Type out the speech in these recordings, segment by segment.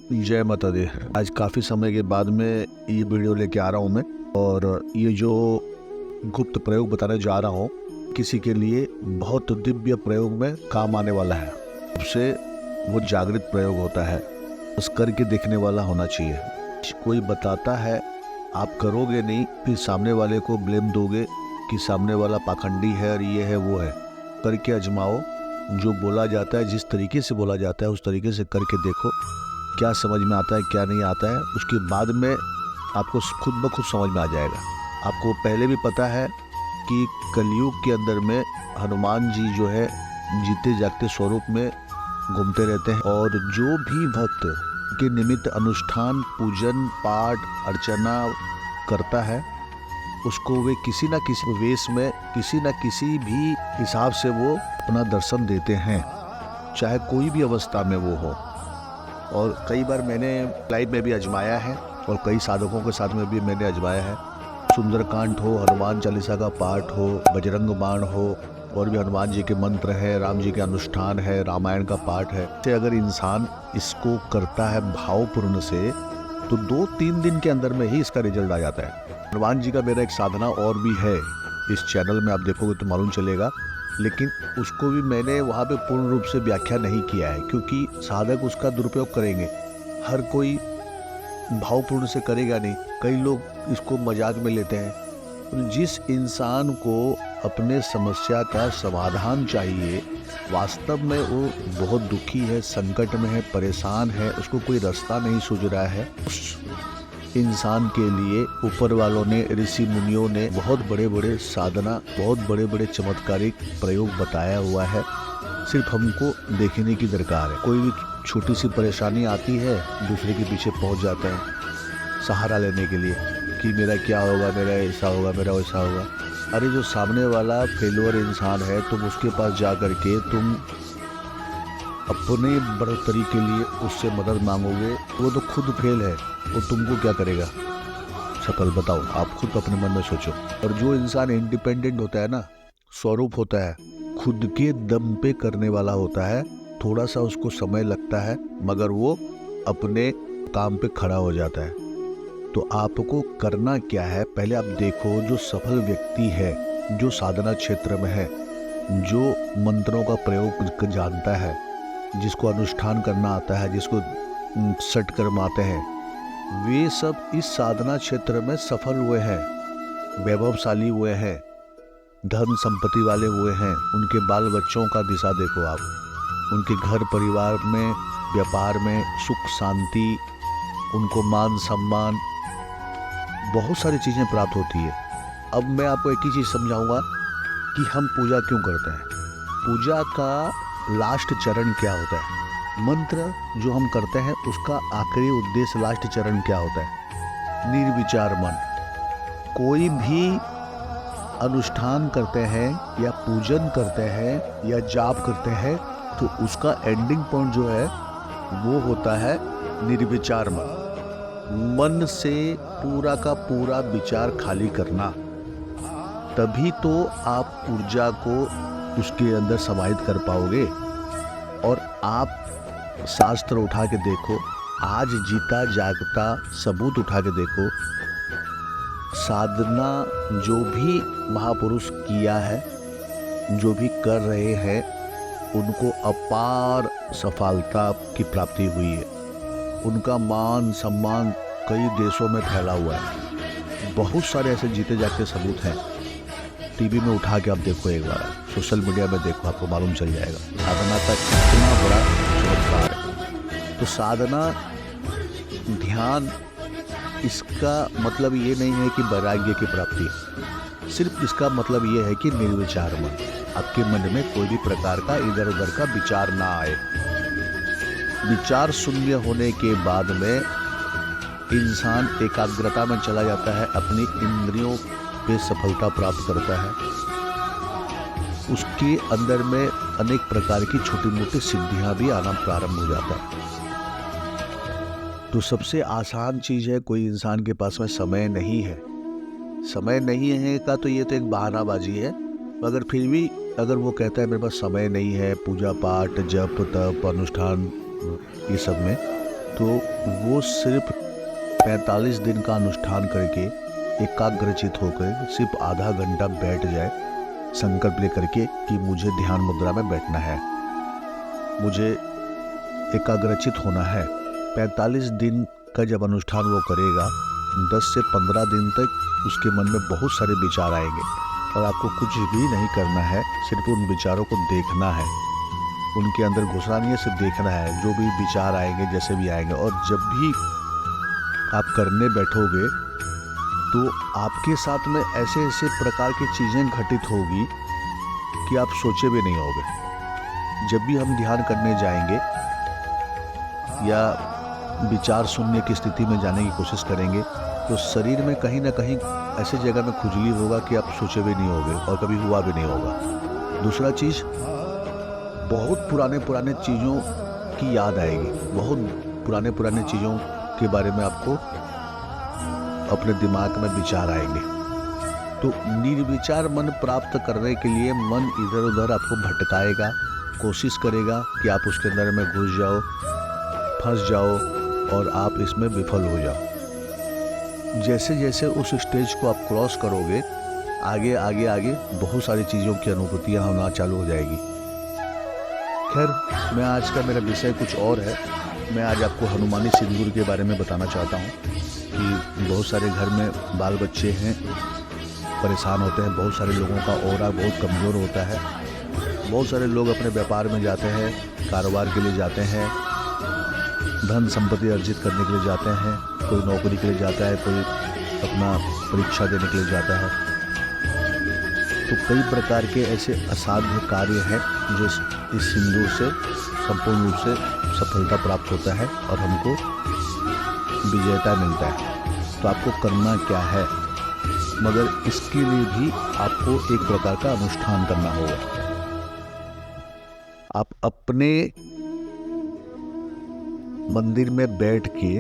जय माता दी। आज काफ़ी समय के बाद में ये वीडियो लेके आ रहा हूँ मैं, और ये जो गुप्त प्रयोग बताने जा रहा हूँ किसी के लिए बहुत दिव्य प्रयोग में काम आने वाला है। उससे वो जागृत प्रयोग होता है, बस करके देखने वाला होना चाहिए। कोई बताता है, आप करोगे नहीं, फिर सामने वाले को ब्लेम दोगे कि सामने वाला पाखंडी है और ये है वो है। करके आजमाओ, जो बोला जाता है, जिस तरीके से बोला जाता है उस तरीके से करके देखो, क्या समझ में आता है क्या नहीं आता है। उसके बाद में आपको खुद ब खुद समझ में आ जाएगा। आपको पहले भी पता है कि कलयुग के अंदर में हनुमान जी जो है जीते जागते स्वरूप में घूमते रहते हैं, और जो भी भक्त के निमित्त अनुष्ठान पूजन पाठ अर्चना करता है उसको वे किसी न किसी वेश में किसी न किसी भी हिसाब से वो अपना दर्शन देते हैं, चाहे कोई भी अवस्था में वो हो। और कई बार मैंने लाइव में भी आजमाया है और कई साधकों के साथ में भी मैंने आजमाया है। सुंदरकांड हो, हनुमान चालीसा का पाठ हो, बजरंग बाण हो, और भी हनुमान जी के मंत्र है, राम जी के अनुष्ठान है, रामायण का पाठ है। तो अगर इंसान इसको करता है भावपूर्ण से तो 2-3 दिन के अंदर में ही इसका रिजल्ट आ जाता है। हनुमान जी का मेरा एक साधना और भी है, इस चैनल में आप देखोगे तो मालूम चलेगा, लेकिन उसको भी मैंने वहाँ पे पूर्ण रूप से व्याख्या नहीं किया है, क्योंकि साधक उसका दुरुपयोग करेंगे। हर कोई भावपूर्ण से करेगा नहीं, कई लोग इसको मजाक में लेते हैं। तो जिस इंसान को अपने समस्या का समाधान चाहिए, वास्तव में वो बहुत दुखी है, संकट में है, परेशान है, उसको कोई रास्ता नहीं सूझ रहा है, उस इंसान के लिए ऊपर वालों ने, ऋषि मुनियों ने बहुत बड़े बड़े साधना, बहुत बड़े बड़े चमत्कारिक प्रयोग बताया हुआ है। सिर्फ हमको देखने की दरकार है। कोई भी छोटी सी परेशानी आती है, दूसरे के पीछे पहुंच जाता है सहारा लेने के लिए कि मेरा क्या होगा, मेरा ऐसा होगा, मेरा वैसा होगा। अरे जो सामने वाला फेलुअर इंसान है, तुम उसके पास जा करके तुम अपने बढ़ोतरी के लिए उससे मदद मांगोगे, वो तो खुद फेल है, वो तुमको क्या करेगा सफल? बताओ, आप खुद अपने मन में सोचो। और जो इंसान इंडिपेंडेंट होता है ना, स्वरूप होता है, खुद के दम पे करने वाला होता है, थोड़ा सा उसको समय लगता है मगर वो अपने काम पे खड़ा हो जाता है। तो आपको करना क्या है, पहले आप देखो जो सफल व्यक्ति है, जो साधना क्षेत्र में है, जो मंत्रों का प्रयोग जानता है, जिसको अनुष्ठान करना आता है, जिसको सट कर्म आते हैं, वे सब इस साधना क्षेत्र में सफल हुए हैं, वैभवशाली हुए हैं, धन संपत्ति वाले हुए हैं। उनके बाल बच्चों का दिशा देखो आप, उनके घर परिवार में, व्यापार में सुख शांति, उनको मान सम्मान, बहुत सारी चीज़ें प्राप्त होती है। अब मैं आपको एक ही चीज़ समझाऊंगा कि हम पूजा क्यों करते हैं। पूजा का लास्ट चरण क्या होता है, मंत्र जो हम करते हैं उसका आखिरी उद्देश्य, लास्ट चरण क्या होता है? निर्विचार मन। कोई भी अनुष्ठान करते हैं या पूजन करते हैं या जाप करते हैं तो उसका एंडिंग पॉइंट जो है वो होता है निर्विचार मन। मन से पूरा का पूरा विचार खाली करना, तभी तो आप ऊर्जा को उसके अंदर समाहित कर पाओगे। और आप शास्त्र उठा के देखो, आज जीता जागता सबूत उठा के देखो, साधना जो भी महापुरुष किया है, जो भी कर रहे हैं, उनको अपार सफलता की प्राप्ति हुई है। उनका मान सम्मान कई देशों में फैला हुआ है। बहुत सारे ऐसे जीते जागते सबूत हैं, टीवी में उठा के आप देखो, एक बार सोशल मीडिया में देखो, आपको मालूम चल जाएगा साधना का कितना बड़ा चमत्कार है। तो साधना, ध्यान, इसका मतलब ये नहीं है कि वैराग्य की प्राप्ति, सिर्फ इसका मतलब ये है कि निर्विचार मन, आपके मन में कोई भी प्रकार का इधर उधर का विचार ना आए। विचार शून्य होने के बाद में इंसान एकाग्रता में चला जाता है, अपनी इंद्रियों पे सफलता प्राप्त करता है, उसके अंदर में अनेक प्रकार की छोटी मोटी सिद्धियां भी आना प्रारंभ हो जाता है। तो सबसे आसान चीज है, कोई इंसान के पास में समय नहीं है, समय नहीं है का तो ये तो एक बहानाबाजी है, मगर फिर भी अगर वो कहता है मेरे पास समय नहीं है पूजा पाठ जप तप अनुष्ठान ये सब में, तो वो सिर्फ 45 दिन का अनुष्ठान करके एकाग्रचित होकर सिर्फ आधा घंटा बैठ जाए, संकल्प ले करके कि मुझे ध्यान मुद्रा में बैठना है, मुझे एकाग्रचित होना है। 45 दिन का जब अनुष्ठान वो करेगा, 10 से 15 दिन तक उसके मन में बहुत सारे विचार आएंगे और आपको कुछ भी नहीं करना है, सिर्फ उन विचारों को देखना है, उनके अंदर घुसना नहीं है, सिर्फ देखना है। जो भी विचार आएंगे, जैसे भी आएंगे, और जब भी आप करने बैठोगे तो आपके साथ में ऐसे ऐसे प्रकार की चीज़ें घटित होगी कि आप सोचे भी नहीं होगे। जब भी हम ध्यान करने जाएंगे या विचार सुनने की स्थिति में जाने की कोशिश करेंगे तो शरीर में कहीं ना कहीं ऐसी जगह में खुजली होगा कि आप सोचे भी नहीं होगे और कभी हुआ भी नहीं होगा। दूसरा चीज़, बहुत पुराने चीज़ों की याद आएगी, बहुत पुराने चीज़ों के बारे में आपको अपने दिमाग में विचार आएंगे। तो निर्विचार मन प्राप्त करने के लिए मन इधर उधर आपको भटकाएगा, कोशिश करेगा कि आप उसके अंदर में घुस जाओ, फंस जाओ और आप इसमें विफल हो जाओ। जैसे जैसे उस स्टेज को आप क्रॉस करोगे, आगे आगे आगे बहुत सारी चीज़ों की अनुभूतियाँ होना चालू हो जाएगी। खैर, मैं आज का मेरा विषय कुछ और है। मैं आज आपको हनुमानी सिंदूर के बारे में बताना चाहता हूँ कि बहुत सारे घर में बाल बच्चे हैं, परेशान होते हैं, बहुत सारे लोगों का ऑरा बहुत कमज़ोर होता है, बहुत सारे लोग अपने व्यापार में जाते हैं, कारोबार के लिए जाते हैं, धन संपत्ति अर्जित करने के लिए जाते हैं, कोई नौकरी के लिए जाता है, कोई अपना परीक्षा देने के लिए जाता है। तो कई प्रकार के ऐसे असाध्य कार्य हैं जो इस सिंदूर से संपूर्ण रूप से सफलता प्राप्त होता है और हमको विजेता मिलता है। तो आपको करना क्या है, मगर इसके लिए भी आपको एक प्रकार का अनुष्ठान करना होगा। आप अपने मंदिर में बैठ के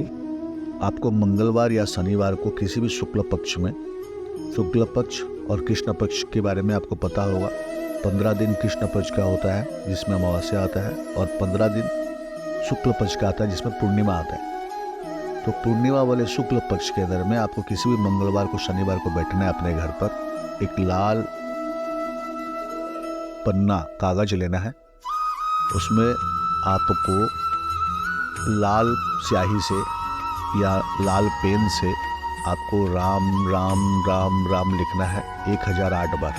आपको मंगलवार या शनिवार को किसी भी शुक्ल पक्ष में, शुक्ल पक्ष और कृष्ण पक्ष के बारे में आपको पता होगा, 15 दिन कृष्ण पक्ष का होता है जिसमें अमावस्या आता है और 15 दिन शुक्ल पक्ष का आता है जिसमें पूर्णिमा आता है। तो पूर्णिमा वाले शुक्ल पक्ष के अंदर में आपको किसी भी मंगलवार को, शनिवार को बैठना है अपने घर पर। एक लाल पन्ना कागज लेना है, उसमें आपको लाल स्याही से या लाल पेन से आपको राम राम राम राम लिखना है 1008 बार।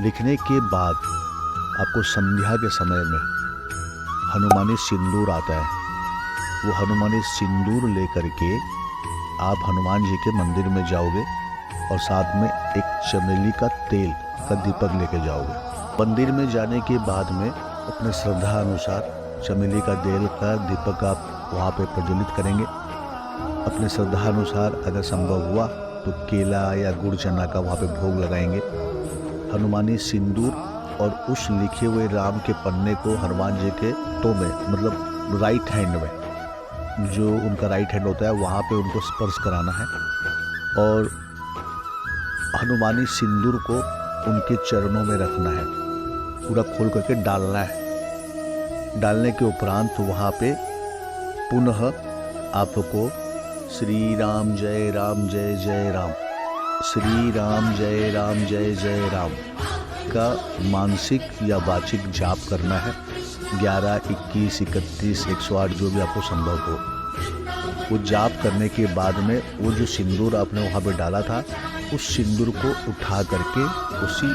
लिखने के बाद आपको संध्या के समय में हनुमानी सिंदूर आता है, वो हनुमानी सिंदूर लेकर के आप हनुमान जी के मंदिर में जाओगे और साथ में एक चमेली का तेल का दीपक लेके जाओगे। मंदिर में जाने के बाद में अपने श्रद्धा अनुसार चमेली का तेल का दीपक आप वहाँ पे प्रज्वलित करेंगे। अपने श्रद्धा अनुसार अगर संभव हुआ तो केला या गुड़ चना का वहाँ पे भोग लगाएंगे। हनुमानी सिंदूर और उस लिखे हुए राम के पन्ने को हनुमान जी के तो में, मतलब राइट हैंड में, जो उनका राइट हैंड होता है वहाँ पे उनको स्पर्श कराना है और हनुमानी सिंदूर को उनके चरणों में रखना है, पूरा खोल करके डालना है। डालने के उपरांत वहाँ पे पुनः आपको श्री राम जय जय राम, श्री राम जय जय राम का मानसिक या वाचिक जाप करना है। 11, 21, 31, 108 जो भी आपको संभव हो। वो जाप करने के बाद में वो जो सिंदूर आपने वहाँ पे डाला था, उस सिंदूर को उठा करके उसी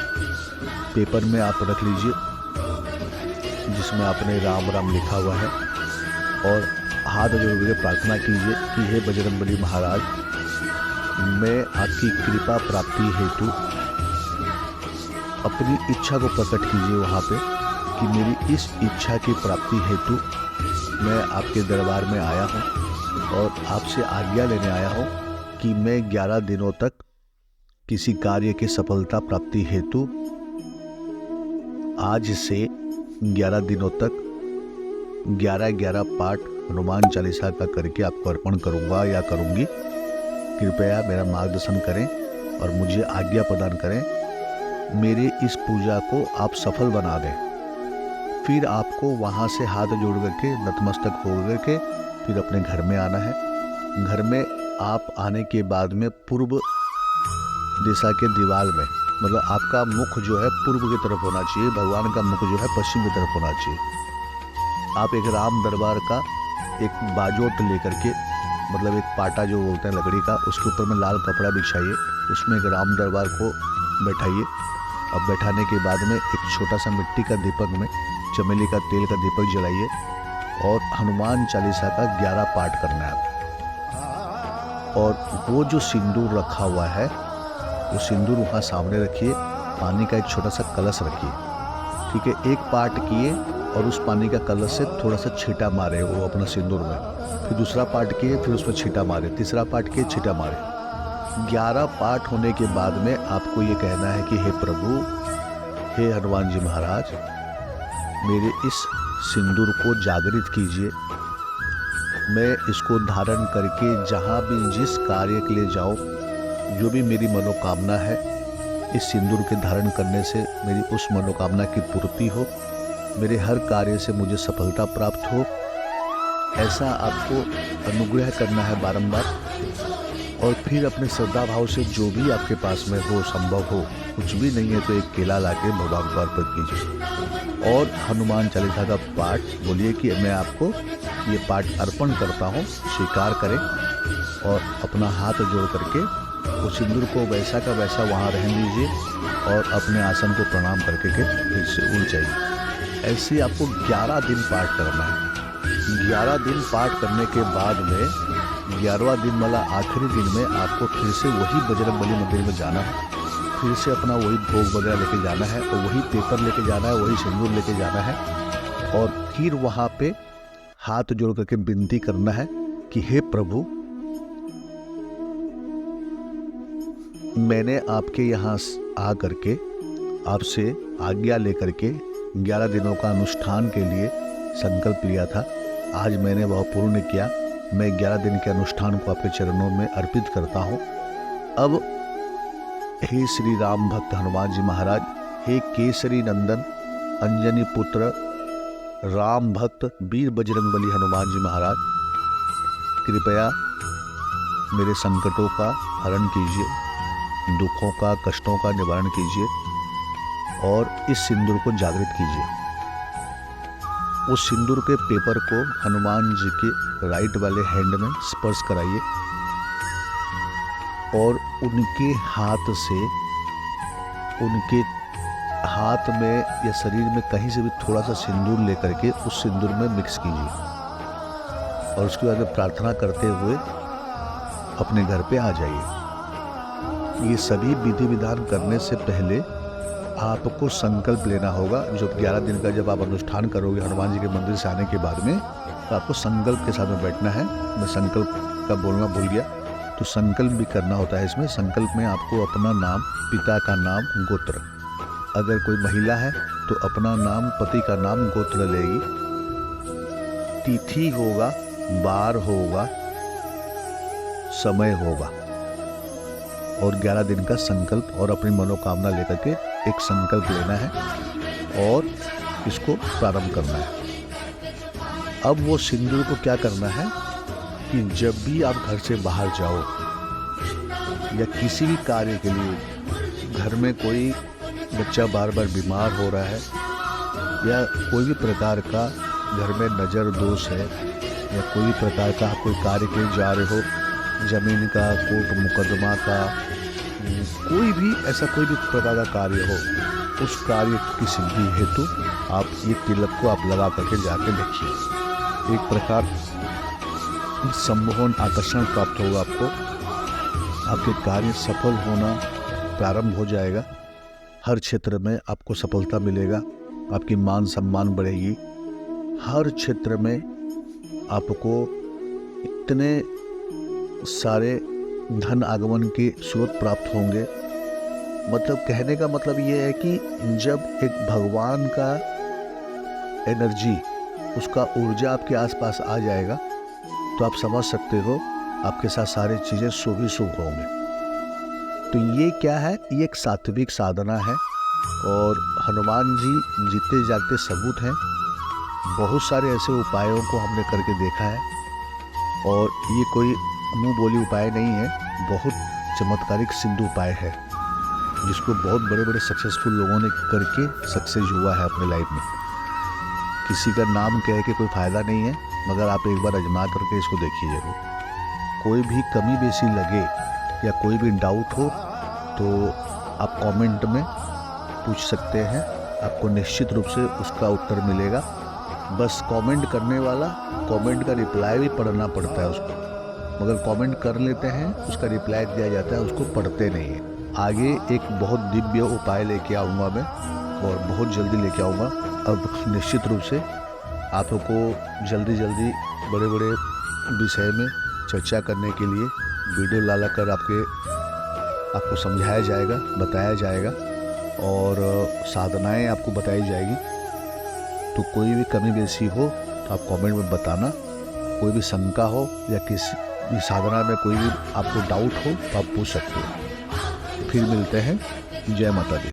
पेपर में आप रख लीजिए जिसमें आपने राम राम लिखा हुआ है और हाथ जोड़ के प्रार्थना कीजिए कि हे बजरंगबली महाराज, मैं आपकी कृपा प्राप्ति हेतु अपनी इच्छा को प्रकट कीजिए वहाँ पे कि मेरी इस इच्छा की प्राप्ति हेतु मैं आपके दरबार में आया हूँ और आपसे आज्ञा लेने आया हूँ कि मैं 11 दिनों तक किसी कार्य की सफलता प्राप्ति हेतु आज से 11 दिनों तक 11 पाठ हनुमान चालीसा का करके आपको अर्पण करूँगा या करूँगी। कृपया मेरा मार्गदर्शन करें और मुझे आज्ञा प्रदान करें, मेरे इस पूजा को आप सफल बना दें। फिर आपको वहाँ से हाथ जोड़ करके नतमस्तक हो करके फिर अपने घर में आना है। घर में आप आने के बाद में पूर्व दिशा के दीवार में, मतलब आपका मुख जो है पूर्व की तरफ होना चाहिए, भगवान का मुख जो है पश्चिम की तरफ होना चाहिए। आप एक राम दरबार का एक बाजोट लेकर के, मतलब एक पाटा जो बोलते हैं लकड़ी का, उसके ऊपर में लाल कपड़ा बिछाइए, उसमें एक राम दरबार को बैठाइए। अब बैठाने के बाद में एक छोटा सा मिट्टी का दीपक में चमेली का तेल का दीपक जलाइए और हनुमान चालीसा का 11 पाठ करना है। और वो जो सिंदूर रखा हुआ है वो सिंदूर वहाँ सामने रखिए, पानी का एक छोटा सा कलश रखिए, ठीक है। एक पाठ किए और उस पानी का कलश से थोड़ा सा छींटा मारे वो अपना सिंदूर में, फिर दूसरा पाठ किए, फिर उसमें छींटा मारे, तीसरा पाठ किए, छींटा मारे। 11 पाठ होने के बाद में आपको ये कहना है कि हे प्रभु, हे हनुमान जी महाराज, मेरे इस सिंदूर को जागृत कीजिए। मैं इसको धारण करके जहाँ भी जिस कार्य के लिए जाऊँ, जो भी मेरी मनोकामना है, इस सिंदूर के धारण करने से मेरी उस मनोकामना की पूर्ति हो, मेरे हर कार्य से मुझे सफलता प्राप्त हो। ऐसा आपको अनुग्रह करना है बारंबार। और फिर अपने श्रद्धा भाव से जो भी आपके पास में हो, संभव हो, कुछ भी नहीं है तो एक केला लाके भगवान को अर्पित कीजिए और हनुमान चालीसा का पाठ बोलिए कि मैं आपको ये पाठ अर्पण करता हूँ, स्वीकार करें। और अपना हाथ जोड़ करके उस सिंदूर को वैसा का वैसा वहाँ रहने दीजिए और अपने आसन को प्रणाम करके के फिर से उड़ जाइए। ऐसे आपको 11 दिन पाठ करना है। 11 दिन पाठ करने के बाद में 11वां दिन वाला आखिरी दिन में आपको फिर से वही बजरंगबली मंदिर में जाना है, फिर से अपना वही भोग वगैरह लेके जाना है और वही पेपर लेके जाना है, वही सिंदूर लेके जाना है। और फिर वहाँ पे हाथ जोड़ करके विनती करना है कि हे प्रभु, मैंने आपके यहाँ आ करके आपसे आज्ञा लेकर के 11 दिनों का अनुष्ठान के लिए संकल्प लिया था। आज मैंने वह पूर्ण किया। मैं 11 दिन के अनुष्ठान को आपके चरणों में अर्पित करता हूँ। अब हे श्री राम भक्त हनुमान जी महाराज, हे केसरी नंदन अंजनी पुत्र राम भक्त वीर बजरंगबली हनुमान जी महाराज, कृपया मेरे संकटों का हरण कीजिए, दुखों का, कष्टों का निवारण कीजिए और इस सिंदूर को जागृत कीजिए। उस सिंदूर के पेपर को हनुमान जी के राइट वाले हैंड में स्पर्श कराइए और उनके हाथ से, उनके हाथ में या शरीर में कहीं से भी थोड़ा सा सिंदूर लेकर के उस सिंदूर में मिक्स कीजिए और उसके बाद में प्रार्थना करते हुए अपने घर पे आ जाइए। ये सभी विधि विधान करने से पहले आपको संकल्प लेना होगा। जो 11 दिन का जब आप अनुष्ठान करोगे हनुमान जी के मंदिर से आने के बाद में, तो आपको संकल्प के साथ में बैठना है। मैं संकल्प का बोलना भूल गया, तो संकल्प भी करना होता है इसमें। संकल्प में आपको अपना नाम, पिता का नाम, गोत्र, अगर कोई महिला है तो अपना नाम, पति का नाम, गोत्र लेगी, तिथि होगा, बार होगा, समय होगा और 11 दिन का संकल्प और अपनी मनोकामना लेकर के एक संकल्प लेना है और इसको प्रारंभ करना है। अब वो सिंदूर को क्या करना है कि जब भी आप घर से बाहर जाओ या किसी भी कार्य के लिए, घर में कोई बच्चा बार बार बीमार हो रहा है या कोई भी प्रकार का घर में नज़र दोष है या कोई भी प्रकार का आप कोई कार्य के लिए जा रहे हो, जमीन का, कोर्ट मुकदमा का, कोई भी ऐसा कोई भी प्रकार का कार्य हो, उस कार्य की सिद्धि हेतु आप ये तिलक को आप लगा करके जाके देखिए। एक प्रकार सम्मोहन, आकर्षण प्राप्त होगा आपको, आपके कार्य सफल होना प्रारंभ हो जाएगा। हर क्षेत्र में आपको सफलता मिलेगा, आपकी मान सम्मान बढ़ेगी। हर क्षेत्र में आपको इतने सारे धन आगमन के स्रोत प्राप्त होंगे। मतलब कहने का मतलब ये है कि जब एक भगवान का एनर्जी, उसका ऊर्जा आपके आसपास आ जाएगा तो आप समझ सकते हो आपके साथ सारी चीज़ें शुभ ही शुभ होंगे। तो ये क्या है? ये एक सात्विक साधना है और हनुमान जी जीते जागते सबूत हैं बहुत सारे ऐसे उपायों को हमने करके देखा है और ये कोई मुंह बोली उपाय नहीं है, बहुत चमत्कारिक सिंधु उपाय है जिसको बहुत बड़े बड़े सक्सेसफुल लोगों ने करके सक्सेस हुआ है अपने लाइफ में। किसी का नाम कह के कोई फ़ायदा नहीं है, मगर आप एक बार आजमा करके इसको देखिए जरूर। कोई भी कमी बेसी लगे या कोई भी डाउट हो तो आप कमेंट में पूछ सकते हैं, आपको निश्चित रूप से उसका उत्तर मिलेगा। बस कमेंट करने वाला कमेंट का रिप्लाई भी पढ़ना पड़ता है उसको, मगर कमेंट कर लेते हैं, उसका रिप्लाई दिया जाता है, उसको पढ़ते नहीं है। आगे एक बहुत दिव्य उपाय लेके आऊँगा मैं और बहुत जल्दी लेके आऊँगा। अब निश्चित रूप से आप लोग को जल्दी जल्दी बड़े बड़े विषय में चर्चा करने के लिए वीडियो ला कर आपको समझाया जाएगा, बताया जाएगा और साधनाएं आपको बताई जाएगी। तो कोई भी कमी बेसी हो तो आप कमेंट में बताना, कोई भी शंका हो या किसी भी साधना में कोई भी आपको डाउट हो तो आप पूछ सकते हो। फिर मिलते हैं। जय माता दी।